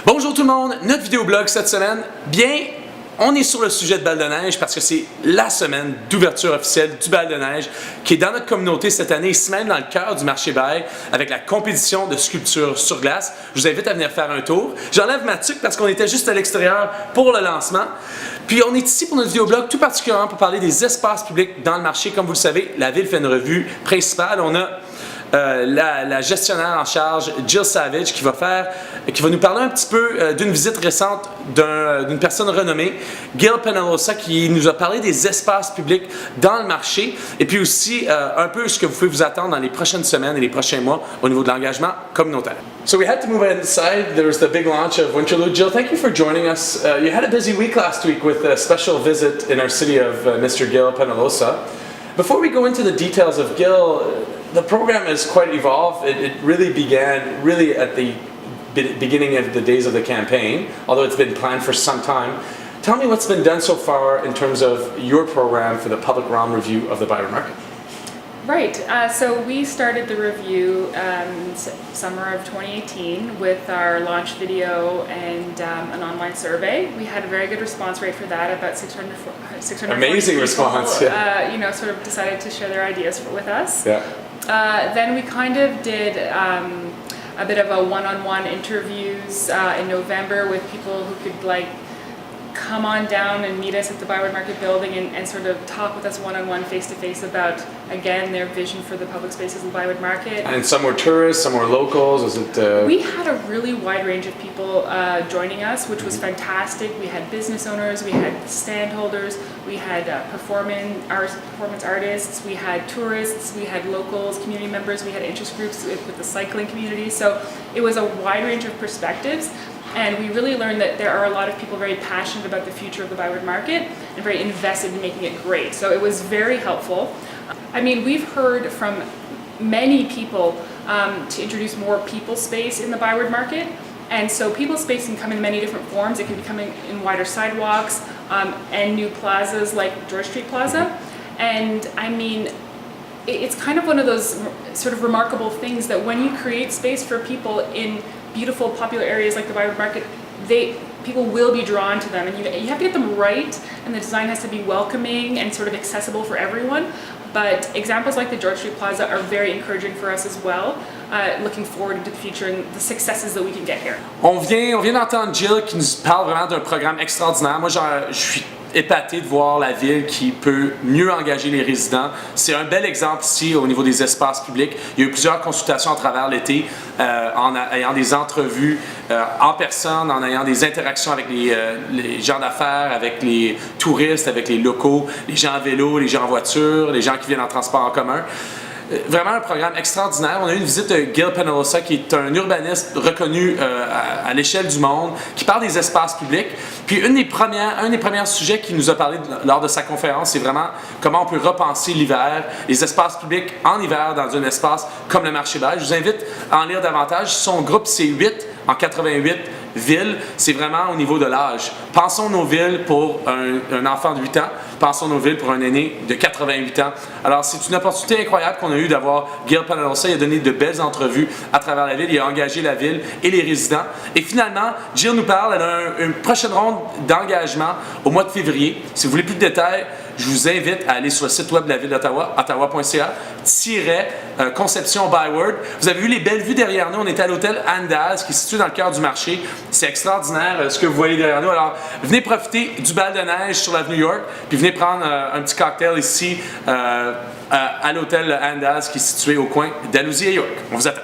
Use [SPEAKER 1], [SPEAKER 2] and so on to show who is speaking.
[SPEAKER 1] Bonjour tout le monde, notre vidéoblog cette semaine, bien, on est sur le sujet de Bal de neige parce que c'est la semaine d'ouverture officielle du Bal de neige qui est dans notre communauté cette année, ici même dans le cœur du marché Bail avec la compétition de sculpture sur glace. Je vous invite à venir faire un tour. J'enlève ma tuque parce qu'on était juste à l'extérieur pour le lancement. Puis on est ici pour notre vidéoblog tout particulièrement pour parler des espaces publics dans le marché. Comme vous le savez, la ville fait une revue principale. On a la gestionnaire en charge, Jill Savage, qui va nous parler un petit peu d'une visite récente d'une personne renommée, Gil Penalosa, qui nous a parlé des espaces publics dans le marché et puis aussi un peu ce que vous pouvez vous attendre dans les prochaines semaines et les prochains mois au niveau de l'engagement communautaire. So we had to move inside. There was the big launch of Winterlude. Jill, thank you for joining us. You had a busy week last week with a special visit in our city of Mr. Gil Penalosa. Before we go into the details of Gil, the program has quite evolved. It really began at the beginning of the days of the campaign, although it's been planned for some time. Tell me what's been done so far in terms of your program for the public realm review of the Byron Market.
[SPEAKER 2] Right, so we started the review summer of 2018 with our launch video and an online survey. We had a very good response rate for that, about 600
[SPEAKER 1] Amazing
[SPEAKER 2] people,
[SPEAKER 1] response, yeah.
[SPEAKER 2] Sort of decided to share their ideas with us.
[SPEAKER 1] Yeah.
[SPEAKER 2] Then we kind of did a bit of a one-on-one interviews in November with people who could come on down and meet us at the Byward Market building and sort of talk with us one-on-one, face-to-face about, again, their vision for the public spaces of the Byward Market.
[SPEAKER 1] And some were tourists, some were locals, was it?
[SPEAKER 2] We had a really wide range of people joining us, which was fantastic. We had business owners, we had stand holders, we had performance artists, we had tourists, we had locals, community members, we had interest groups with the cycling community. So it was a wide range of perspectives. And we really learned that there are a lot of people very passionate about the future of the Byward Market and very invested in making it great. So it was very helpful. I mean, we've heard from many people to introduce more people space in the Byward Market. And so people space can come in many different forms. It can be coming in wider sidewalks and new plazas like George Street Plaza. And I mean, it's kind of one of those sort of remarkable things that when you create space for people in beautiful, popular areas like the Byward Market, people will be drawn to them, and you have to get them right, and the design has to be welcoming and sort of accessible for everyone. But examples like the George Street Plaza are very encouraging for us as well, looking forward into the future and the successes that we can get here.
[SPEAKER 1] On vient d'entendre Jill qui nous parle vraiment d'un programme extraordinaire. Moi, je suis épaté de voir la ville qui peut mieux engager les résidents. C'est un bel exemple ici au niveau des espaces publics. Il y a eu plusieurs consultations à travers l'été en ayant des entrevues en personne, en ayant des interactions avec les gens d'affaires, avec les touristes, avec les locaux, les gens à vélo, les gens en voiture, les gens qui viennent en transport en commun. Vraiment un programme extraordinaire. On a eu une visite de Gil Penalosa, qui est un urbaniste reconnu à l'échelle du monde, qui parle des espaces publics. Puis un des premiers sujets qu'il nous a parlé lors de sa conférence, c'est vraiment comment on peut repenser l'hiver, les espaces publics en hiver dans un espace comme le marché Bail. Je vous invite à en lire davantage. Son groupe, c'est 8 en 88 villes. C'est vraiment au niveau de l'âge. Pensons nos villes pour un enfant de 8 ans. Pensons nos villes pour un aîné de 88 ans. Alors, c'est une opportunité incroyable qu'on a eue d'avoir Gil Penalosa. Il a donné de belles entrevues à travers la ville. Il a engagé la ville et les résidents. Et finalement, Jill nous parle. Elle a une prochaine ronde d'engagement au mois de février. Si vous voulez plus de détails, je vous invite à aller sur le site web de la ville d'Ottawa, ottawa.ca, Conception Byward. Vous avez vu les belles vues derrière nous. On était à l'hôtel Andaz, qui est situé dans le cœur du marché. C'est extraordinaire ce que vous voyez derrière nous. Alors, venez profiter du bal de neige sur l'avenue York, puis venez prendre un petit cocktail ici à l'hôtel Andaz, qui est situé au coin d'Alousie et York. On vous attend.